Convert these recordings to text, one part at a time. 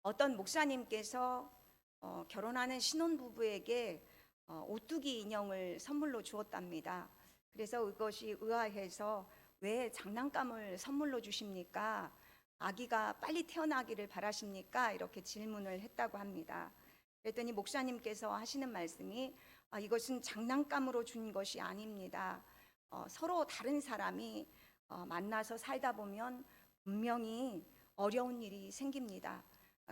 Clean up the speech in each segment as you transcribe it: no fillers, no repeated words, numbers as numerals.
어떤 목사님께서 결혼하는 신혼부부에게 오뚜기 인형을 선물로 주었답니다. 그래서 이것이 의아해서 왜 장난감을 선물로 주십니까? 아기가 빨리 태어나기를 바라십니까? 이렇게 질문을 했다고 합니다. 그랬더니 목사님께서 하시는 말씀이 이것은 장난감으로 준 것이 아닙니다. 서로 다른 사람이 만나서 살다 보면 분명히 어려운 일이 생깁니다.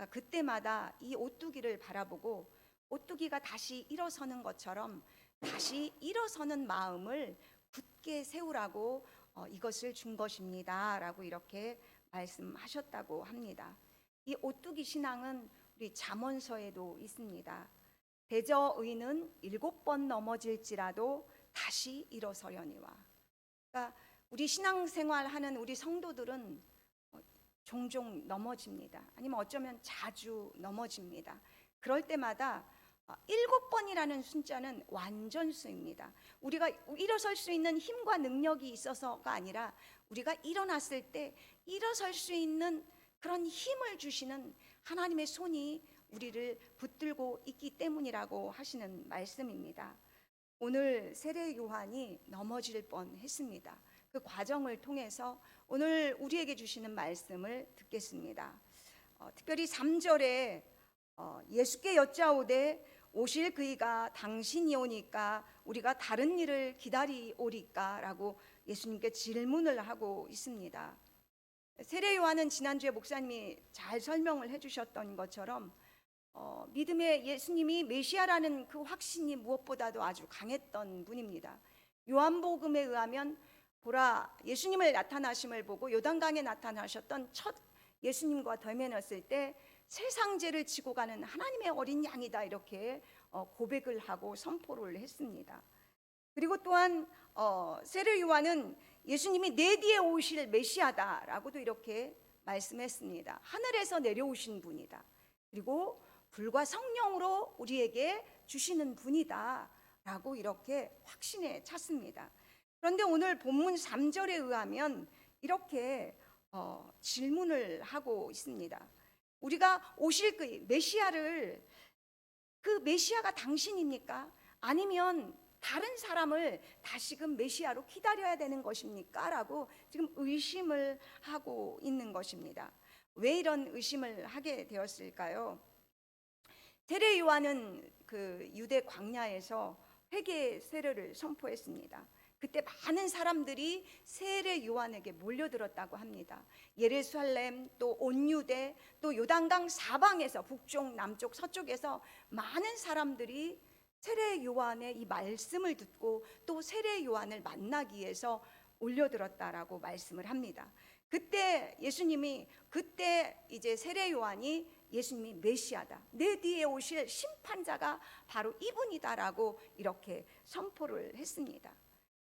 그때마다 이 오뚜기를 바라보고 오뚜기가 다시 일어서는 것처럼 다시 일어서는 마음을 굳게 세우라고 이것을 준 것입니다 라고 이렇게 말씀하셨다고 합니다. 이 오뚜기 신앙은 우리 잠언서에도 있습니다. 대저의는 7번 넘어질지라도 다시 일어서려니와. 그러니까 우리 신앙생활하는 우리 성도들은 종종 넘어집니다. 아니면 어쩌면 자주 넘어집니다. 그럴 때마다 7번이라는 숫자는 완전수입니다. 우리가 일어설 수 있는 힘과 능력이 있어서가 아니라 우리가 일어났을 때 일어설 수 있는 그런 힘을 주시는 하나님의 손이 우리를 붙들고 있기 때문이라고 하시는 말씀입니다. 오늘 세례 요한이 넘어질 뻔했습니다. 그 과정을 통해서 오늘 우리에게 주시는 말씀을 듣겠습니다. 특별히 3절에 예수께 여짜오되 오실 그이가 당신이 오니까 우리가 다른 일을 기다리오리까 라고 예수님께 질문을 하고 있습니다. 세례 요한은 지난주에 목사님이 잘 설명을 해주셨던 것처럼 믿음의 예수님이 메시아라는 그 확신이 무엇보다도 아주 강했던 분입니다. 요한복음에 의하면 보라, 예수님을 나타나심을 보고 요단강에 나타나셨던 첫 예수님과 덜매놨을 때 세상 죄를 지고 가는 하나님의 어린 양이다 이렇게 고백을 하고 선포를 했습니다. 그리고 또한 세례 요한은 예수님이 내 뒤에 오실 메시아다라고도 이렇게 말씀했습니다. 하늘에서 내려오신 분이다. 그리고 불과 성령으로 우리에게 주시는 분이다 라고 이렇게 확신에 찼습니다. 그런데 오늘 본문 3절에 의하면 이렇게 질문을 하고 있습니다. 우리가 오실 그 메시아를, 그 메시아가 당신입니까? 아니면 다른 사람을 다시금 메시아로 기다려야 되는 것입니까? 라고 지금 의심을 하고 있는 것입니다. 왜 이런 의심을 하게 되었을까요? 세례 요한은 그 유대 광야에서 회개 세례를 선포했습니다. 그때 많은 사람들이 세례 요한에게 몰려들었다고 합니다. 예루살렘, 또 온 유대, 또 요단강 사방에서 북쪽, 남쪽, 서쪽에서 많은 사람들이 세례 요한의 이 말씀을 듣고 또 세례 요한을 만나기 위해서 올려들었다라고 말씀을 합니다. 그때 예수님이, 그때 이제 세례 요한이 예수님이 메시아다, 내 뒤에 오실 심판자가 바로 이분이다라고 이렇게 선포를 했습니다.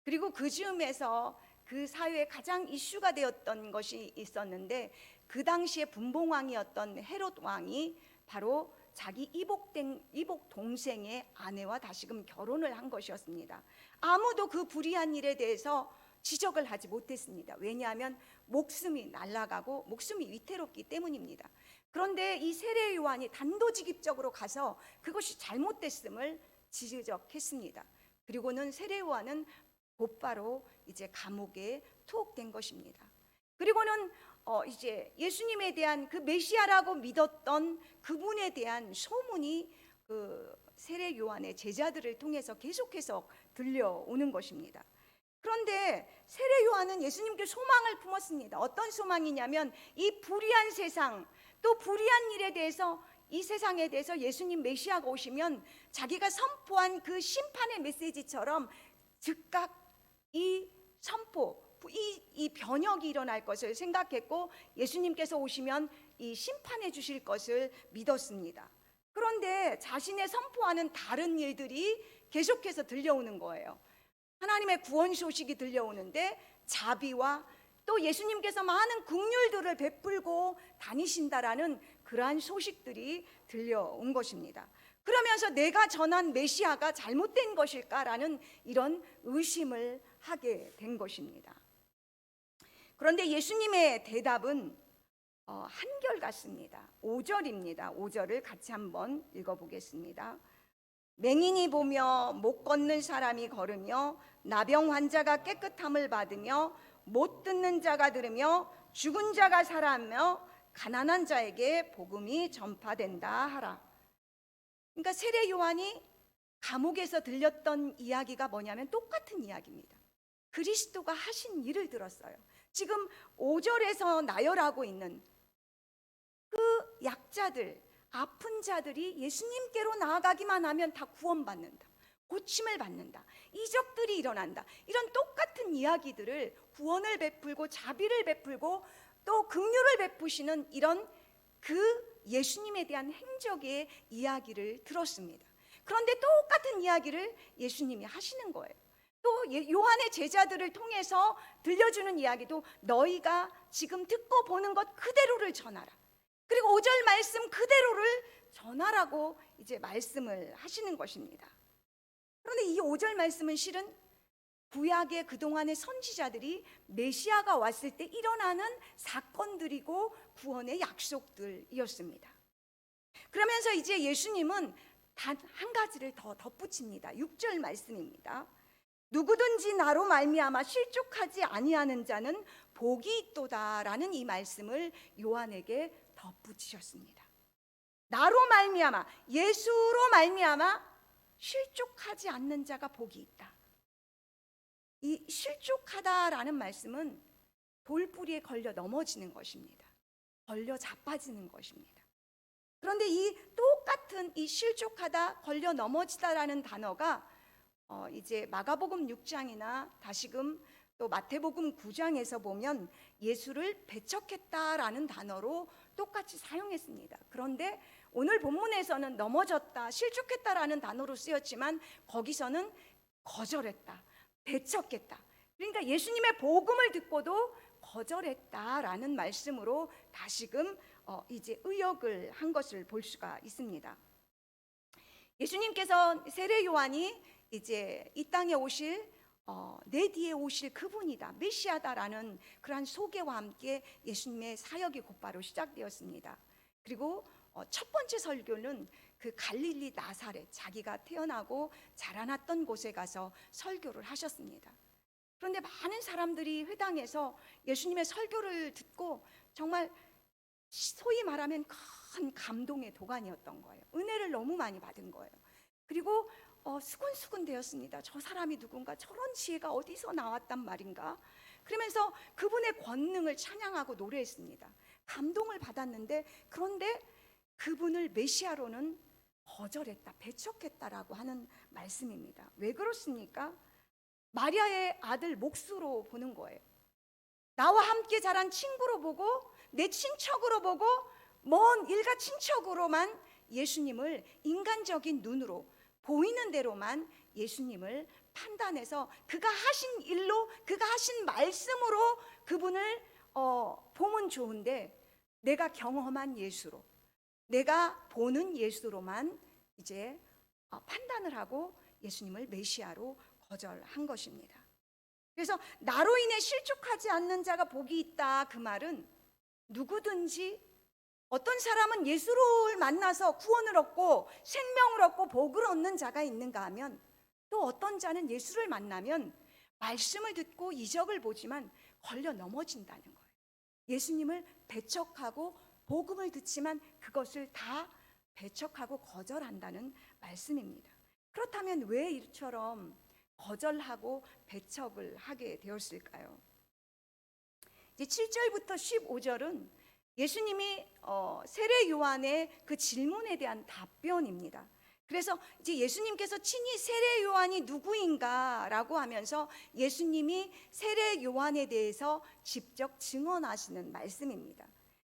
그리고 그 즈음에서 그 사회에 가장 이슈가 되었던 것이 있었는데, 그 당시에 분봉왕이었던 헤롯 왕이 바로 자기 이복 동생의 아내와 다시금 결혼을 한 것이었습니다. 아무도 그 불의한 일에 대해서 지적을 하지 못했습니다. 왜냐하면 목숨이 날아가고 목숨이 위태롭기 때문입니다. 그런데 이 세례 요한이 단도직입적으로 가서 그것이 잘못됐음을 지적했습니다. 그리고는 세례 요한은 곧바로 이제 감옥에 투옥된 것입니다. 그리고는 이제 예수님에 대한 그 메시아라고 믿었던 그분에 대한 소문이 그 세례 요한의 제자들을 통해서 계속해서 들려오는 것입니다. 그런데 세례 요한은 예수님께 소망을 품었습니다. 어떤 소망이냐면 이 불의한 세상, 또 불의한 일에 대해서, 이 세상에 대해서 예수님 메시아가 오시면 자기가 선포한 그 심판의 메시지처럼 즉각 이 선포, 이 변혁이 일어날 것을 생각했고 예수님께서 오시면 이 심판해 주실 것을 믿었습니다. 그런데 자신의 선포하는 다른 일들이 계속해서 들려오는 거예요. 하나님의 구원 소식이 들려오는데 자비와 또 예수님께서 많은 긍휼들을 베풀고 다니신다라는 그러한 소식들이 들려온 것입니다. 그러면서 내가 전한 메시아가 잘못된 것일까라는 이런 의심을 하게 된 것입니다. 그런데 예수님의 대답은 한결같습니다. 5절입니다. 5절을 같이 한번 읽어보겠습니다. 맹인이 보며 못 걷는 사람이 걸으며 나병 환자가 깨끗함을 받으며 못 듣는 자가 들으며 죽은 자가 살아나며 가난한 자에게 복음이 전파된다 하라. 그러니까 세례 요한이 감옥에서 들렸던 이야기가 뭐냐면 똑같은 이야기입니다. 그리스도가 하신 일을 들었어요. 지금 5절에서 나열하고 있는 그 약자들, 아픈 자들이 예수님께로 나아가기만 하면 다 구원받는다, 고침을 받는다, 이적들이 일어난다, 이런 똑같은 이야기들을 구원을 베풀고 자비를 베풀고 또 긍휼을 베푸시는 이런 그 예수님에 대한 행적의 이야기를 들었습니다. 그런데 똑같은 이야기를 예수님이 하시는 거예요. 또 요한의 제자들을 통해서 들려주는 이야기도 너희가 지금 듣고 보는 것 그대로를 전하라. 그리고 5절 말씀 그대로를 전하라고 이제 말씀을 하시는 것입니다. 그런데 이 5절 말씀은 실은 구약의 그동안의 선지자들이 메시아가 왔을 때 일어나는 사건들이고 구원의 약속들이었습니다. 그러면서 이제 예수님은 단 한 가지를 더 덧붙입니다. 6절 말씀입니다. 누구든지 나로 말미암아 실족하지 아니하는 자는 복이 있도다라는 이 말씀을 요한에게 덧붙이셨습니다. 나로 말미암아, 예수로 말미암아 실족하지 않는 자가 복이 있다. 이 실족하다라는 말씀은 돌뿌리에 걸려 넘어지는 것입니다. 걸려 자빠지는 것입니다. 그런데 이 똑같은 이 실족하다, 걸려 넘어지다라는 단어가 이제 마가복음 6장이나 다시금 또 마태복음 9장에서 보면 예수를 배척했다라는 단어로 똑같이 사용했습니다. 그런데 오늘 본문에서는 넘어졌다, 실족했다라는 단어로 쓰였지만 거기서는 거절했다, 배척했다. 그러니까 예수님의 복음을 듣고도 거절했다라는 말씀으로 다시금 이제 의역을 한 것을 볼 수가 있습니다. 예수님께서 세례 요한이 이제 이 땅에 오실 내 뒤에 오실 그분이다, 메시아다라는 그러한 소개와 함께 예수님의 사역이 곧바로 시작되었습니다. 그리고 첫 번째 설교는 그 갈릴리 나사렛, 자기가 태어나고 자라났던 곳에 가서 설교를 하셨습니다. 그런데 많은 사람들이 회당에서 예수님의 설교를 듣고 정말 소위 말하면 큰 감동의 도가니였던 거예요. 은혜를 너무 많이 받은 거예요. 그리고 수근수근 되었습니다. 저 사람이 누군가, 저런 지혜가 어디서 나왔단 말인가. 그러면서 그분의 권능을 찬양하고 노래했습니다. 감동을 받았는데, 그런데 그분을 메시아로는 거절했다, 배척했다라고 하는 말씀입니다. 왜 그렇습니까? 마리아의 아들 몫으로 보는 거예요. 나와 함께 자란 친구로 보고, 내 친척으로 보고, 먼 일가 친척으로만 예수님을 인간적인 눈으로 보이는 대로만 예수님을 판단해서 그가 하신 일로, 그가 하신 말씀으로 그분을 보면 좋은데, 내가 경험한 예수로, 내가 보는 예수로만 이제 판단을 하고 예수님을 메시아로 거절한 것입니다. 그래서 나로 인해 실족하지 않는 자가 복이 있다, 그 말은 누구든지, 어떤 사람은 예수를 만나서 구원을 얻고 생명을 얻고 복을 얻는 자가 있는가 하면, 또 어떤 자는 예수를 만나면 말씀을 듣고 이적을 보지만 걸려 넘어진다는 거예요. 예수님을 배척하고 복음을 듣지만 그것을 다 배척하고 거절한다는 말씀입니다. 그렇다면 왜 이처럼 거절하고 배척을 하게 되었을까요? 이제 7절부터 15절은 예수님이 세례 요한의 그 질문에 대한 답변입니다. 그래서 이제 예수님께서 친히 세례 요한이 누구인가라고 하면서 예수님이 세례 요한에 대해서 직접 증언하시는 말씀입니다.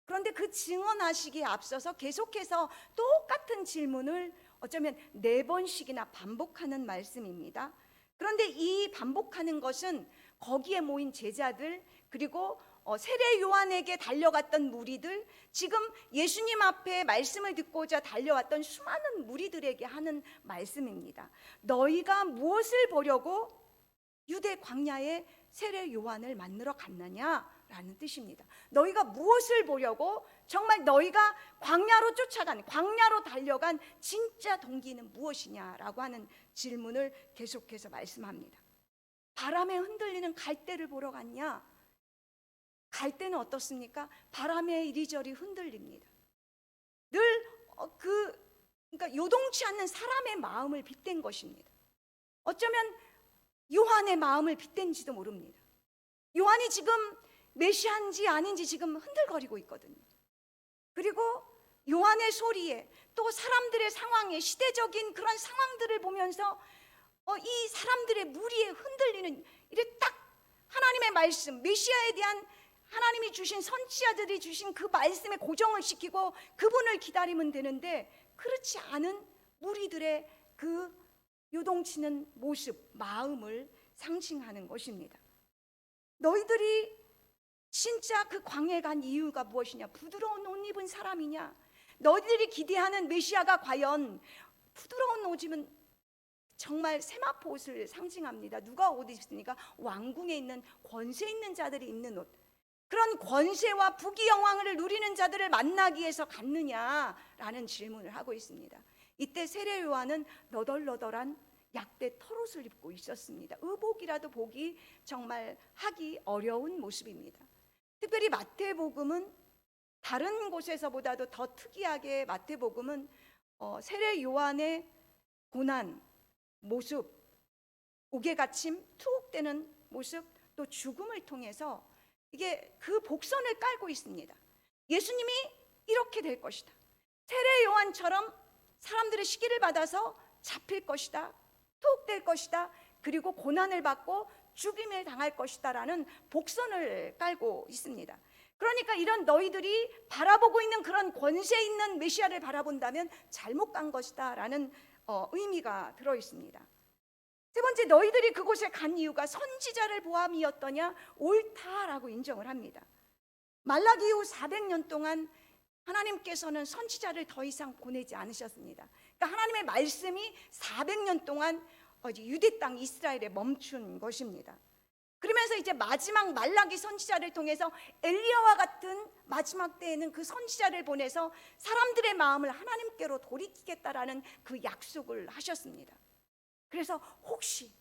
그런데 그 증언하시기에 앞서서 계속해서 똑같은 질문을 어쩌면 4번씩이나 반복하는 말씀입니다. 그런데 이 반복하는 것은 거기에 모인 제자들, 그리고 세례 요한에게 달려갔던 무리들, 지금 예수님 앞에 말씀을 듣고자 달려왔던 수많은 무리들에게 하는 말씀입니다. 너희가 무엇을 보려고 유대 광야에 세례 요한을 만나러 갔느냐? 라는 뜻입니다. 너희가 무엇을 보려고 정말 너희가 광야로 달려간 진짜 동기는 무엇이냐라고 하는 질문을 계속해서 말씀합니다. 바람에 흔들리는 갈대를 보러 갔냐? 갈대는 어떻습니까? 바람에 이리저리 흔들립니다. 늘 그러니까 요동치 않는 사람의 마음을 빗댄 것입니다. 어쩌면 요한의 마음을 빗댄지도 모릅니다. 요한이 지금 메시아인지 아닌지 지금 흔들거리고 있거든요. 그리고 요한의 소리에 또 사람들의 상황에 시대적인 그런 상황들을 보면서 이 사람들의 무리에 흔들리는 이래 딱 하나님의 말씀, 메시아에 대한 하나님이 주신 선지자들이 주신 그 말씀에 고정을 시키고 그분을 기다리면 되는데 그렇지 않은 무리들의 그 요동치는 모습, 마음을 상징하는 것입니다. 너희들이 진짜 그 광야에 간 이유가 무엇이냐? 부드러운 옷 입은 사람이냐? 너희들이 기대하는 메시아가 과연 부드러운 옷 입은 정말 세마포 옷을 상징합니다. 누가 옷 입습니까? 왕궁에 있는 권세 있는 자들이 입는 옷. 그런 권세와 부귀영화를 누리는 자들을 만나기 위해서 갔느냐라는 질문을 하고 있습니다. 이때 세례 요한은 너덜너덜한 약대 털옷을 입고 있었습니다. 의복이라도 보기 정말 하기 어려운 모습입니다. 특별히 마태복음은 다른 곳에서보다도 더 특이하게 마태복음은 세례 요한의 고난, 모습, 옥에 갇힘, 투옥되는 모습, 또 죽음을 통해서 이게 그 복선을 깔고 있습니다. 예수님이 이렇게 될 것이다. 세례 요한처럼 사람들의 시기를 받아서 잡힐 것이다. 투옥될 것이다. 그리고 고난을 받고 죽임을 당할 것이다 라는 복선을 깔고 있습니다. 그러니까 이런 너희들이 바라보고 있는 그런 권세 있는 메시아를 바라본다면 잘못 간 것이다 라는 의미가 들어있습니다. 세 번째, 너희들이 그곳에 간 이유가 선지자를 보함이었더냐? 옳다라고 인정을 합니다. 말라기 이후 400년 동안 하나님께서는 선지자를 더 이상 보내지 않으셨습니다. 그러니까 하나님의 말씀이 400년 동안 유대 땅 이스라엘에 멈춘 것입니다. 그러면서 이제 마지막 말라기 선지자를 통해서 엘리야와 같은 마지막 때에는 그 선지자를 보내서 사람들의 마음을 하나님께로 돌이키겠다라는 그 약속을 하셨습니다. 그래서 혹시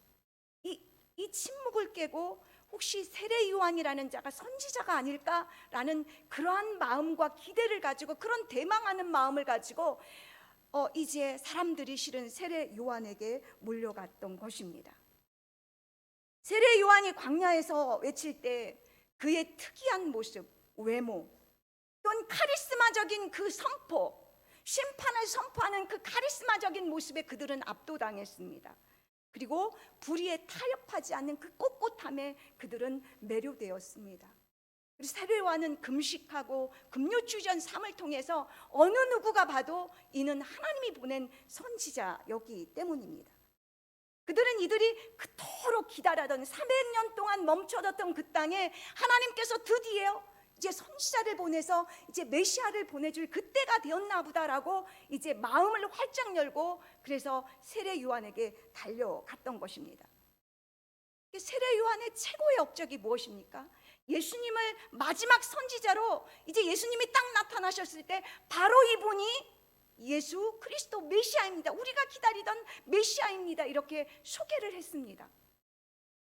이 침묵을 깨고 혹시 세례 요한이라는 자가 선지자가 아닐까라는 그러한 마음과 기대를 가지고 그런 대망하는 마음을 가지고 이제 사람들이 실은 세례 요한에게 몰려갔던 것입니다. 세례 요한이 광야에서 외칠 때 그의 특이한 모습, 외모, 또는 카리스마적인 그 선포, 심판을 선포하는 그 카리스마적인 모습에 그들은 압도당했습니다. 그리고 불의에 타협하지 않는 그 꼿꼿함에 그들은 매료되었습니다. 세례 요한은 금식하고 금요주전 삶을 통해서 어느 누구가 봐도 이는 하나님이 보낸 선지자였기 때문입니다. 그들은 이들이 그토록 기다리던 400년 동안 멈춰졌던 그 땅에 하나님께서 드디어 이제 선지자를 보내서 이제 메시아를 보내줄 그때가 되었나 보다라고 이제 마음을 활짝 열고 그래서 세례 요한에게 달려갔던 것입니다. 세례 요한의 최고의 업적이 무엇입니까? 예수님을 마지막 선지자로 이제 예수님이 딱 나타나셨을 때 바로 이분이 예수 그리스도 메시아입니다. 우리가 기다리던 메시아입니다. 이렇게 소개를 했습니다.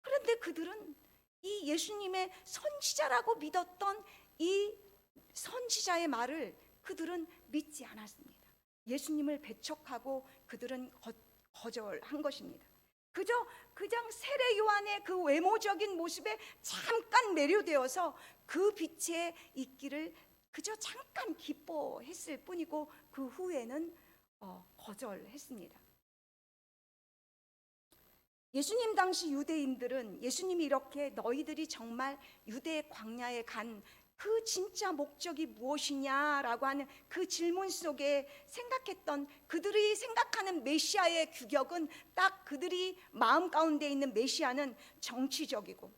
그런데 그들은 이 예수님의 선지자라고 믿었던 이 선지자의 말을 그들은 믿지 않았습니다. 예수님을 배척하고 그들은 거절한 것입니다. 그냥 세례 요한의 그 외모적인 모습에 잠깐 매료되어서 그 빛에 있기를 그저 잠깐 기뻐했을 뿐이고 그 후에는 거절했습니다. 예수님 당시 유대인들은 예수님이 이렇게 너희들이 정말 유대 광야에 간 그 진짜 목적이 무엇이냐라고 하는 그 질문 속에 생각했던 그들이 생각하는 메시아의 규격은 딱 그들이 마음 가운데 있는 메시아는 정치적이고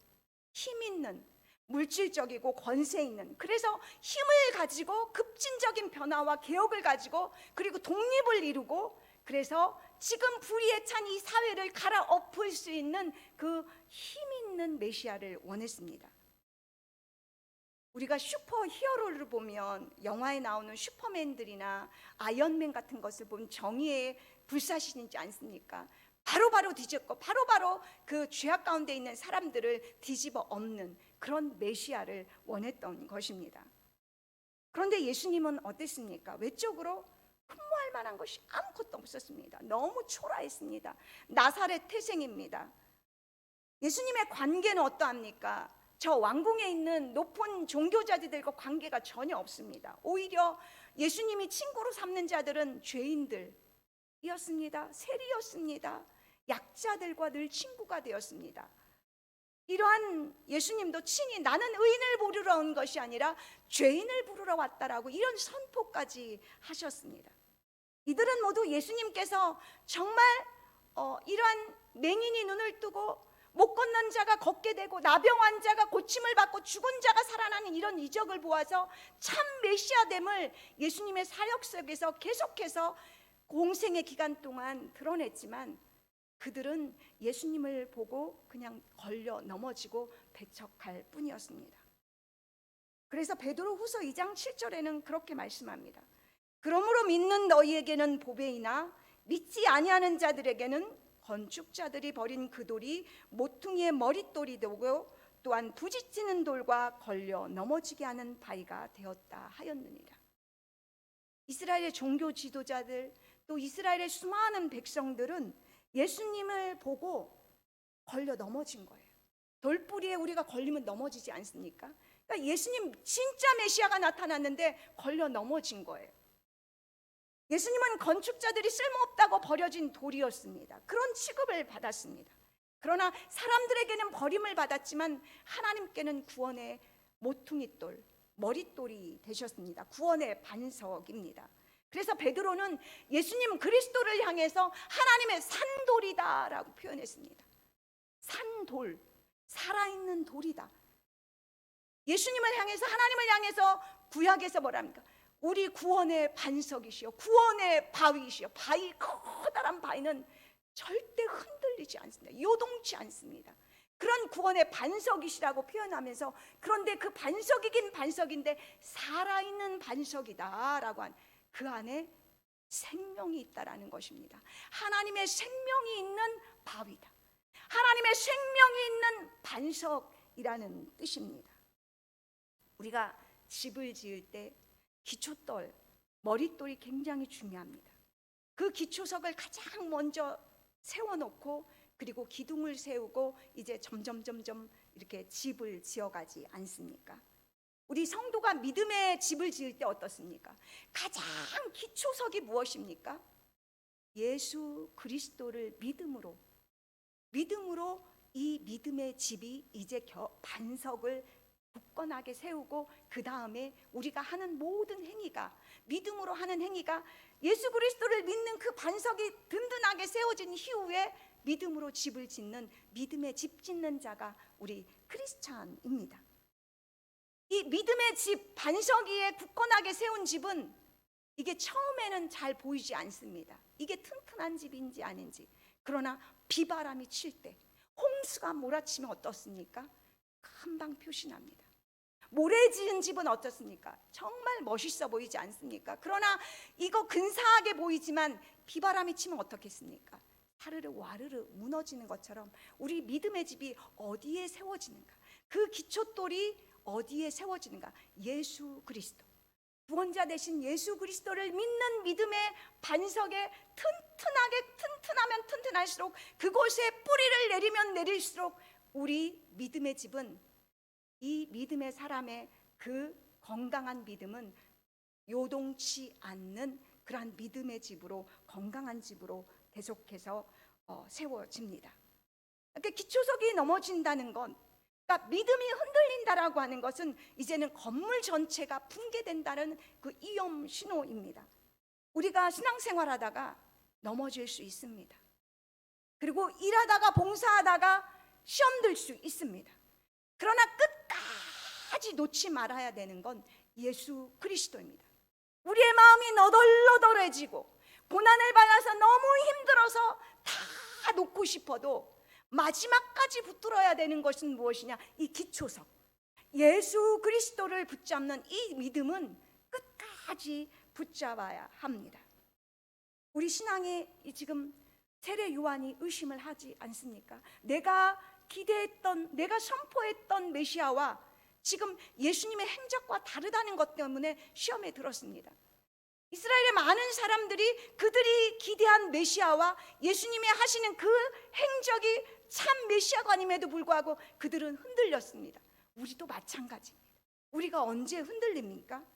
힘 있는 물질적이고 권세 있는, 그래서 힘을 가지고 급진적인 변화와 개혁을 가지고 그리고 독립을 이루고 그래서 지금 불의에 찬 이 사회를 갈아엎을 수 있는 그 힘 있는 메시아를 원했습니다. 우리가 슈퍼 히어로를 보면 영화에 나오는 슈퍼맨들이나 아이언맨 같은 것을 보면 정의의 불사신이지 않습니까? 바로바로 뒤집고 바로바로 그 죄악 가운데 있는 사람들을 뒤집어 엎는 그런 메시아를 원했던 것입니다. 그런데 예수님은 어땠습니까? 외적으로 흠모할 만한 것이 아무것도 없었습니다. 너무 초라했습니다. 나사렛 태생입니다. 예수님의 관계는 어떠합니까? 저 왕궁에 있는 높은 종교자들과 관계가 전혀 없습니다. 오히려 예수님이 친구로 삼는 자들은 죄인들이었습니다. 세리였습니다. 약자들과 늘 친구가 되었습니다. 이러한 예수님도 친히 나는 의인을 부르러 온 것이 아니라 죄인을 부르러 왔다라고 이런 선포까지 하셨습니다. 이들은 모두 예수님께서 정말 이러한 맹인이 눈을 뜨고 못 걷는 자가 걷게 되고 나병 환자가 고침을 받고 죽은 자가 살아나는 이런 이적을 보아서 참 메시아됨을 예수님의 사역 속에서 계속해서 공생의 기간 동안 드러냈지만 그들은 예수님을 보고 그냥 걸려 넘어지고 배척할 뿐이었습니다. 그래서 베드로후서 2장 7절에는 그렇게 말씀합니다. 그러므로 믿는 너희에게는 보배이나 믿지 아니하는 자들에게는 건축자들이 버린 그 돌이 모퉁이의 머릿돌이 되고 또한 부딪히는 돌과 걸려 넘어지게 하는 바위가 되었다 하였느니라. 이스라엘의 종교 지도자들 또 이스라엘의 수많은 백성들은 예수님을 보고 걸려 넘어진 거예요. 돌뿌리에 우리가 걸리면 넘어지지 않습니까? 그러니까 예수님 진짜 메시아가 나타났는데 걸려 넘어진 거예요. 예수님은 건축자들이 쓸모없다고 버려진 돌이었습니다. 그런 취급을 받았습니다. 그러나 사람들에게는 버림을 받았지만 하나님께는 구원의 모퉁이돌, 머릿돌이 되셨습니다. 구원의 반석입니다. 그래서 베드로는 예수님 그리스도를 향해서 하나님의 산돌이다라고 표현했습니다. 산돌, 살아있는 돌이다. 예수님을 향해서, 하나님을 향해서 구약에서 뭐랍니까? 우리 구원의 반석이시여, 구원의 바위시여. 바위, 커다란 바위는 절대 흔들리지 않습니다. 요동치 않습니다. 그런 구원의 반석이시라고 표현하면서, 그런데 그 반석이긴 반석인데 살아있는 반석이다라고 한 그 안에 생명이 있다라는 것입니다. 하나님의 생명이 있는 바위다. 하나님의 생명이 있는 반석이라는 뜻입니다. 우리가 집을 지을 때 기초돌, 머릿돌이 굉장히 중요합니다. 그 기초석을 가장 먼저 세워놓고 그리고 기둥을 세우고 이제 점점 이렇게 집을 지어가지 않습니까? 우리 성도가 믿음의 집을 지을 때 어떻습니까? 가장 기초석이 무엇입니까? 예수 그리스도를 믿음으로 이 믿음의 집이 이제 반석을 굳건하게 세우고 그 다음에 우리가 하는 모든 행위가, 믿음으로 하는 행위가 예수 그리스도를 믿는 그 반석이 든든하게 세워진 이후에 믿음으로 집을 짓는, 믿음의 집 짓는 자가 우리 크리스찬입니다. 이 믿음의 집, 반석 위에 굳건하게 세운 집은 이게 처음에는 잘 보이지 않습니다. 이게 튼튼한 집인지 아닌지. 그러나 비바람이 칠 때, 홍수가 몰아치면 어떻습니까? 금방 표시납니다. 모래 지은 집은 어떻습니까? 정말 멋있어 보이지 않습니까? 그러나 이거 근사하게 보이지만 비바람이 치면 어떻겠습니까? 사르르 와르르 무너지는 것처럼 우리 믿음의 집이 어디에 세워지는가? 그 기초돌이 어디에 세워지는가? 예수 그리스도, 구원자 되신 예수 그리스도를 믿는 믿음의 반석에 튼튼하면 튼튼할수록, 그곳에 뿌리를 내리면 내릴수록 우리 믿음의 집은, 이 믿음의 사람의 그 건강한 믿음은 요동치 않는 그러한 믿음의 집으로, 건강한 집으로 계속해서 세워집니다. 그러니까 기초석이 넘어진다는 건, 그러니까 믿음이 흔들린다라고 하는 것은 이제는 건물 전체가 붕괴된다는 그 위험 신호입니다. 우리가 신앙생활하다가 넘어질 수 있습니다. 그리고 일하다가 봉사하다가 시험 들 수 있습니다. 그러나 끝까지 놓지 말아야 되는 건 예수 그리스도입니다. 우리의 마음이 너덜너덜해지고 고난을 받아서 너무 힘들어서 다 놓고 싶어도 마지막까지 붙들어야 되는 것은 무엇이냐? 이 기초석, 예수 그리스도를 붙잡는 이 믿음은 끝까지 붙잡아야 합니다. 우리 신앙에 지금 세례 요한이 의심을 하지 않습니까? 내가 기대했던, 내가 선포했던 메시아와 지금 예수님의 행적과 다르다는 것 때문에 시험에 들었습니다. 이스라엘의 많은 사람들이 그들이 기대한 메시아와 예수님이 하시는 그 행적이 참 메시아가 아님에도 불구하고 그들은 흔들렸습니다. 우리도 마찬가지입니다. 우리가 언제 흔들립니까?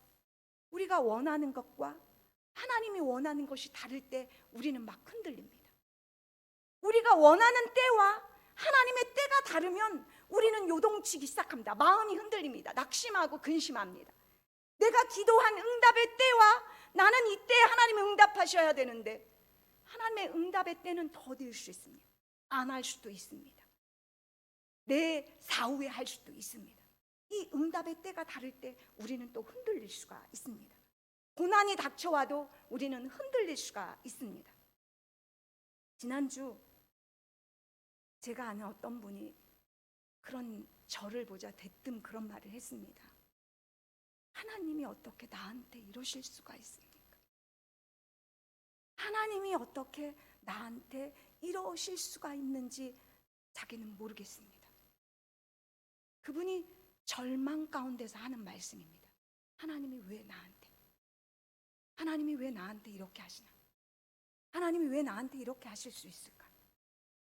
우리가 원하는 것과 하나님이 원하는 것이 다를 때 우리는 막 흔들립니다. 우리가 원하는 때와 하나님의 때가 다르면 우리는 요동치기 시작합니다. 마음이 흔들립니다. 낙심하고 근심합니다. 내가 기도한 응답의 때와 나는 이때 하나님이 응답하셔야 되는데 하나님의 응답의 때는 더딜 수 있습니다. 안 할 수도 있습니다. 내 사후에 할 수도 있습니다. 이 응답의 때가 다를 때 우리는 또 흔들릴 수가 있습니다. 고난이 닥쳐와도 우리는 흔들릴 수가 있습니다. 지난주 제가 아는 어떤 분이 그런 저를 보자 대뜸 그런 말을 했습니다. 하나님이 어떻게 나한테 이러실 수가 있습니까? 하나님이 어떻게 나한테 이러실 수가 있는지 자기는 모르겠습니다. 그분이 절망 가운데서 하는 말씀입니다. 하나님이 왜 나한테 이렇게 하시나? 하나님이 왜 나한테 이렇게 하실 수 있을까?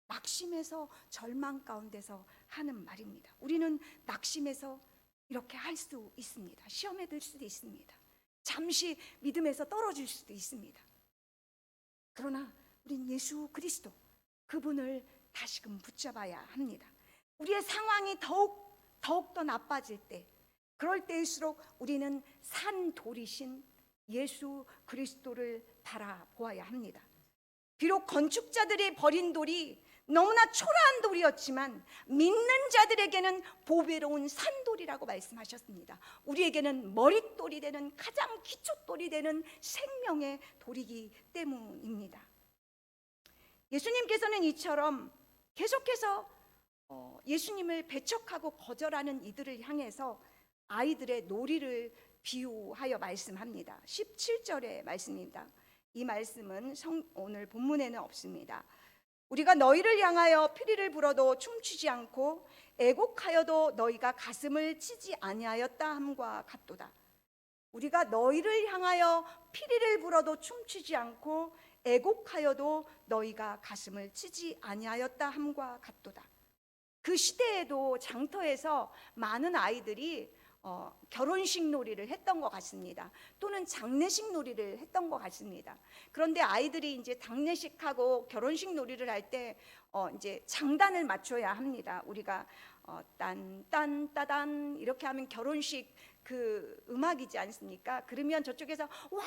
낙심해서 절망 가운데서 하는 말입니다. 우리는 낙심해서 이렇게 할 수 있습니다. 시험에 들 수도 있습니다. 잠시 믿음에서 떨어질 수도 있습니다. 그러나 우린 예수 그리스도 그분을 다시금 붙잡아야 합니다. 우리의 상황이 더욱더 나빠질 때, 그럴 때일수록 우리는 산 돌이신 예수 그리스도를 바라보아야 합니다. 비록 건축자들이 버린 돌이 너무나 초라한 돌이었지만 믿는 자들에게는 보배로운 산돌이라고 말씀하셨습니다. 우리에게는 머릿돌이 되는 가장 기초돌이 되는 생명의 돌이기 때문입니다. 예수님께서는 이처럼 계속해서 예수님을 배척하고 거절하는 이들을 향해서 아이들의 놀이를 비유하여 말씀합니다. 17절의 말씀입니다. 이 말씀은 오늘 본문에는 없습니다. 우리가 너희를 향하여 피리를 불어도 춤추지 않고 애곡하여도 너희가 가슴을 치지 아니하였다 함과 같도다. 우리가 너희를 향하여 피리를 불어도 춤추지 않고 애곡하여도 너희가 가슴을 치지 아니하였다 함과 같도다. 그 시대에도 장터에서 많은 아이들이 결혼식 놀이를 했던 것 같습니다. 또는 장례식 놀이를 했던 것 같습니다. 그런데 아이들이 이제 장례식하고 결혼식 놀이를 할 때 이제 장단을 맞춰야 합니다. 우리가 딴딴따단 이렇게 하면 결혼식 그 음악이지 않습니까? 그러면 저쪽에서 와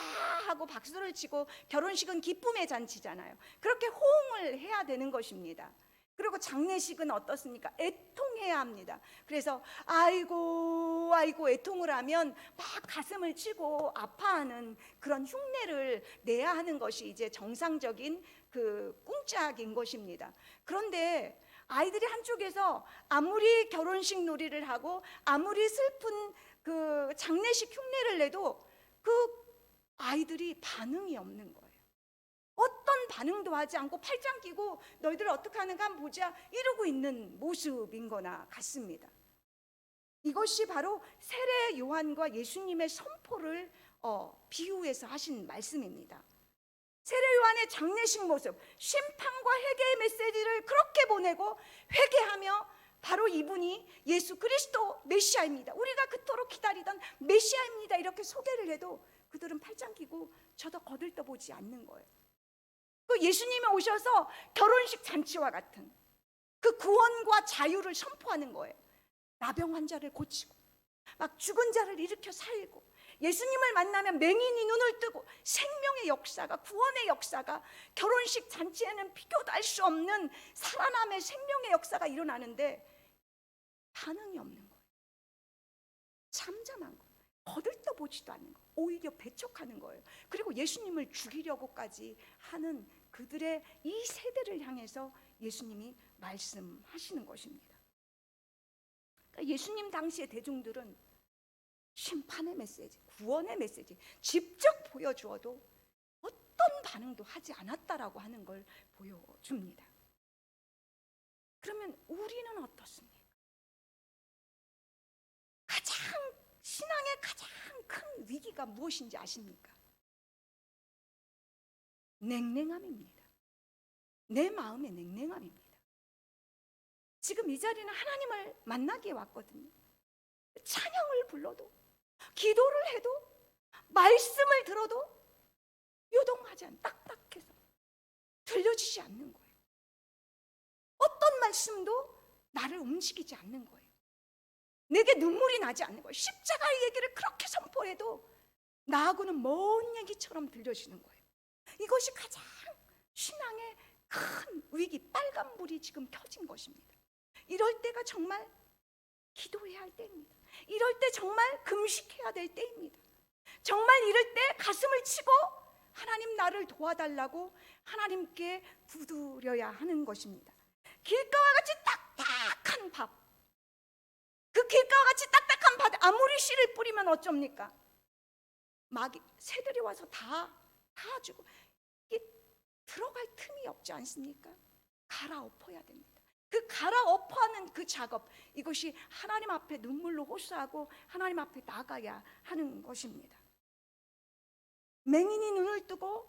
하고 박수를 치고, 결혼식은 기쁨의 잔치잖아요. 그렇게 호응을 해야 되는 것입니다. 그리고 장례식은 어떻습니까? 애통해야 합니다. 그래서 아이고 애통을 하면 막 가슴을 치고 아파하는 그런 흉내를 내야 하는 것이 이제 정상적인 그 꿍짝인 것입니다. 그런데 아이들이 한쪽에서 아무리 결혼식 놀이를 하고 아무리 슬픈 그 장례식 흉내를 내도 그 아이들이 반응이 없는 거예요. 어떤 반응도 하지 않고 팔짱 끼고 너희들 어떻게 하는가 한번 보자 이러고 있는 모습인 거나 같습니다. 이것이 바로 세례 요한과 예수님의 선포를 비유해서 하신 말씀입니다. 세례 요한의 장례식 모습, 심판과 회개의 메시지를 그렇게 보내고 회개하며 바로 이분이 예수 그리스도 메시아입니다. 우리가 그토록 기다리던 메시아입니다. 이렇게 소개를 해도 그들은 팔짱 끼고 저도 거들떠보지 않는 거예요. 그 예수님이 오셔서 결혼식 잔치와 같은 그 구원과 자유를 선포하는 거예요. 나병 환자를 고치고 막 죽은 자를 일으켜 살리고, 예수님을 만나면 맹인이 눈을 뜨고, 생명의 역사가, 구원의 역사가, 결혼식 잔치에는 비교도 할 수 없는 살아남의 생명의 역사가 일어나는데 반응이 없는 거예요. 잠잠한 거예요. 거들떠보지도 않는 거예요. 오히려 배척하는 거예요. 그리고 예수님을 죽이려고까지 하는 그들의 이 세대를 향해서 예수님이 말씀하시는 것입니다. 예수님 당시의 대중들은 심판의 메시지, 구원의 메시지 직접 보여주어도 어떤 반응도 하지 않았다라고 하는 걸 보여줍니다. 그러면 우리는 어떻습니까? 신앙의 가장 큰 위기가 무엇인지 아십니까? 냉랭함입니다. 내 마음의 냉랭함입니다. 지금 이 자리는 하나님을 만나기에 왔거든요. 찬양을 불러도, 기도를 해도, 말씀을 들어도 요동하지 않아, 딱딱해서 들려지지 않는 거예요. 어떤 말씀도 나를 움직이지 않는 거예요. 내게 눈물이 나지 않는 거예요. 십자가의 얘기를 그렇게 선포해도 나하고는 먼 얘기처럼 들려지는 거예요. 이것이 가장 신앙의 큰 위기, 빨간불이 지금 켜진 것입니다. 이럴 때가 정말 기도해야 할 때입니다. 이럴 때 정말 금식해야 될 때입니다. 정말 이럴 때 가슴을 치고 하나님 나를 도와달라고 하나님께 부두려야 하는 것입니다. 길가와 같이 딱딱한 밥, 그 길가와 같이 딱딱한 밭에 아무리 씨를 뿌리면 어쩝니까? 마귀, 새들이 와서 다 주고 이게 들어갈 틈이 없지 않습니까? 갈아엎어야 됩니다. 그 갈아엎어하는 그 작업, 이것이 하나님 앞에 눈물로 호소하고 하나님 앞에 나가야 하는 것입니다. 맹인이 눈을 뜨고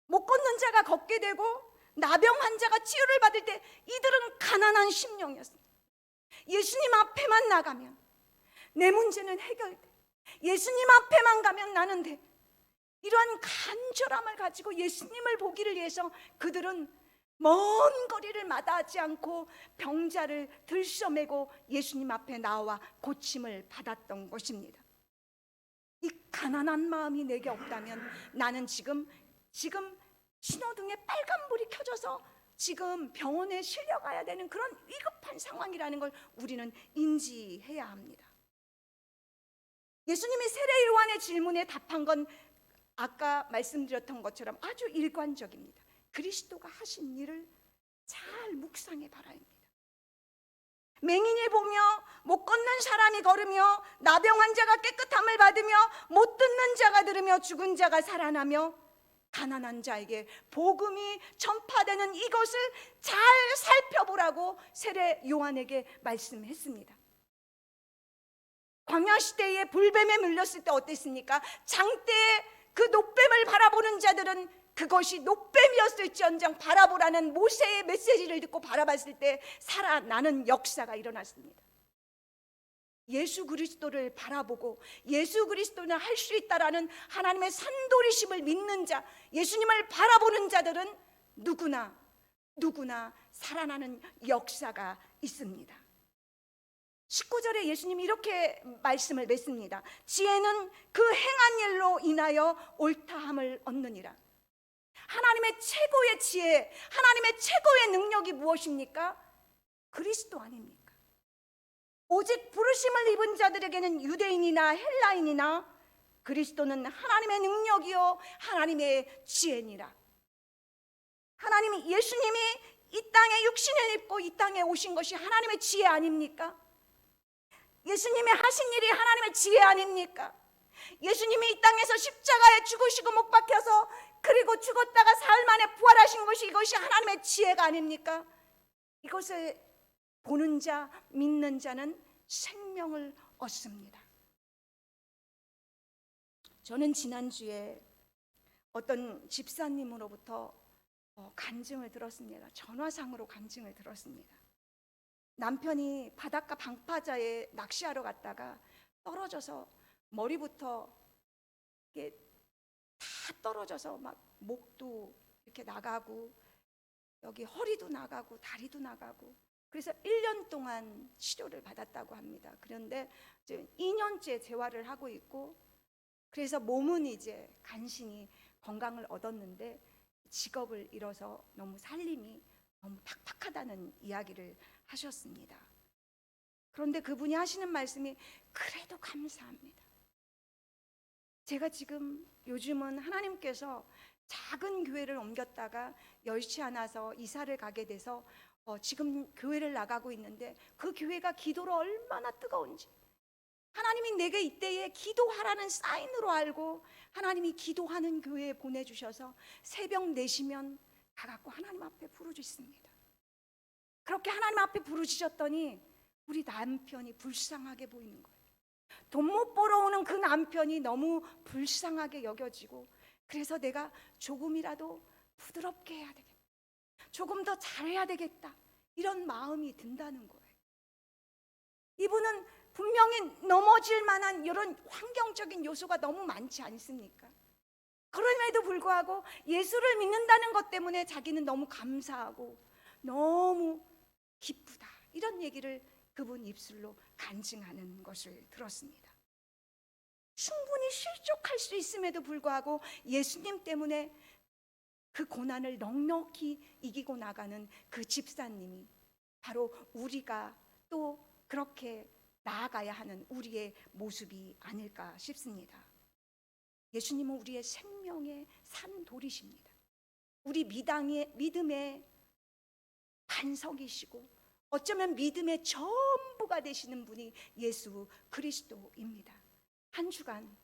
못 걷는 자가 걷게 되고 나병 환자가 치유를 받을 때 이들은 가난한 심령이었습니다. 예수님 앞에만 나가면 내 문제는 해결돼, 예수님 앞에만 가면 나는 돼, 이러한 간절함을 가지고 예수님을 보기를 위해서 그들은 먼 거리를 마다하지 않고 병자를 들쳐매고 예수님 앞에 나와 고침을 받았던 것입니다. 이 가난한 마음이 내게 없다면 나는 지금 신호등에 빨간불이 켜져서 지금 병원에 실려가야 되는 그런 위급한 상황이라는 걸 우리는 인지해야 합니다. 예수님이 세례 요한의 질문에 답한 건 아까 말씀드렸던 것처럼 아주 일관적입니다. 그리스도가 하신 일을 잘 묵상해 봐야 합니다. 맹인이 보며 못 걷는 사람이 걸으며 나병 환자가 깨끗함을 받으며 못 듣는 자가 들으며 죽은 자가 살아나며 가난한 자에게 복음이 전파되는 이것을 잘 살펴보라고 세례 요한에게 말씀했습니다. 광야시대에 불뱀에 물렸을 때 어땠습니까? 장대에 그 노뱀을 바라보는 자들은 그것이 노뱀이었을지언정 바라보라는 모세의 메시지를 듣고 바라봤을 때 살아나는 역사가 일어났습니다. 예수 그리스도를 바라보고 예수 그리스도는 할 수 있다라는 하나님의 산도리심을 믿는 자, 예수님을 바라보는 자들은 누구나 살아나는 역사가 있습니다. 19절에 예수님이 이렇게 말씀을 맺습니다. 지혜는 그 행한 일로 인하여 옳다함을 얻느니라. 하나님의 최고의 지혜, 하나님의 최고의 능력이 무엇입니까? 그리스도 아닙니까? 오직 부르심을 입은 자들에게는 유대인이나 헬라인이나 그리스도는 하나님의 능력이요 하나님의 지혜니라. 하나님이, 예수님이 이 땅에 육신을 입고 이 땅에 오신 것이 하나님의 지혜 아닙니까? 예수님이 하신 일이 하나님의 지혜 아닙니까? 예수님이 이 땅에서 십자가에 죽으시고 못 박혀서 그리고 죽었다가 사흘 만에 부활하신 것이 이것이 하나님의 지혜가 아닙니까? 이것을 보는 자, 믿는 자는 생명을 얻습니다. 저는 지난주에 어떤 집사님으로부터 간증을 들었습니다. 전화상으로 간증을 들었습니다. 남편이 바닷가 방파자에 낚시하러 갔다가 떨어져서 머리부터 이게 다 떨어져서 막 목도 이렇게 나가고 여기 허리도 나가고 다리도 나가고 그래서 1년 동안 치료를 받았다고 합니다. 그런데 이제 2년째 재활을 하고 있고 그래서 몸은 이제 간신히 건강을 얻었는데 직업을 잃어서 너무 살림이 너무 팍팍하다는 이야기를 하셨습니다. 그런데 그분이 하시는 말씀이 그래도 감사합니다. 제가 지금 요즘은 하나님께서 작은 교회를 옮겼다가 여의치 않아서 이사를 가게 돼서 지금 교회를 나가고 있는데 그 교회가 기도로 얼마나 뜨거운지, 하나님이 내게 이때에 기도하라는 사인으로 알고 하나님이 기도하는 교회에 보내주셔서 새벽 4시면 가갖고 하나님 앞에 부르짖습니다. 그렇게 하나님 앞에 부르짖었더니 우리 남편이 불쌍하게 보이는 거예요. 돈 못 벌어오는 그 남편이 너무 불쌍하게 여겨지고, 그래서 내가 조금이라도 부드럽게 해야 되겠다, 조금 더 잘해야 되겠다, 이런 마음이 든다는 거예요. 이분은 분명히 넘어질 만한 이런 환경적인 요소가 너무 많지 않습니까? 그럼에도 불구하고 예수를 믿는다는 것 때문에 자기는 너무 감사하고 너무 기쁘다, 이런 얘기를 그분 입술로 간증하는 것을 들었습니다. 충분히 실족할 수 있음에도 불구하고 예수님 때문에 그 고난을 넉넉히 이기고 나가는 그 집사님이 바로 우리가 또 그렇게 나아가야 하는 우리의 모습이 아닐까 싶습니다. 예수님은 우리의 생명의 산돌이십니다. 우리 믿음의 반석이시고 어쩌면 믿음의 전부가 되시는 분이 예수 그리스도입니다. 한 주간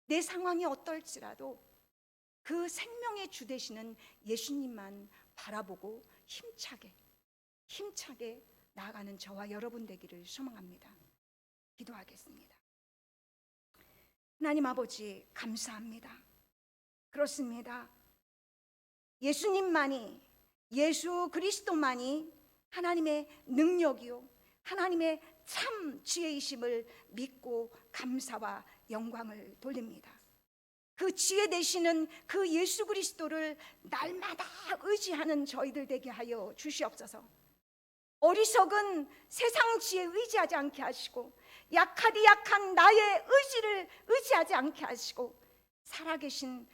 내 상황이 어떨지라도 그 생명의 주 되시는 예수님만 바라보고 힘차게 나아가는 저와 여러분 되기를 소망합니다. 기도하겠습니다. 하나님 아버지, 감사합니다. 그렇습니다. 예수님만이, 예수 그리스도만이 하나님의 능력이요 하나님의 참 지혜이심을 믿고 감사와 영광을 돌립니다. 그 지혜 되시는 그 예수 그리스도를 날마다 의지하는 저희들 되게 하여 주시옵소서. 어리석은 세상 지혜에 의지하지 않게 하시고, 약하디 약한 나의 의지를 의지하지 않게 하시고, 살아계신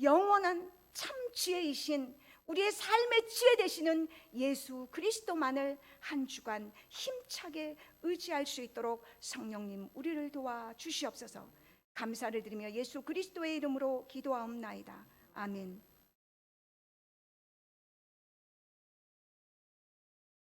영원한 참 지혜이신 우리의 삶의 지혜 되시는 예수 그리스도만을 한 주간 힘차게 의지할 수 있도록 성령님 우리를 도와 주시옵소서. 감사를 드리며 예수 그리스도의 이름으로 기도하옵나이다. 아멘.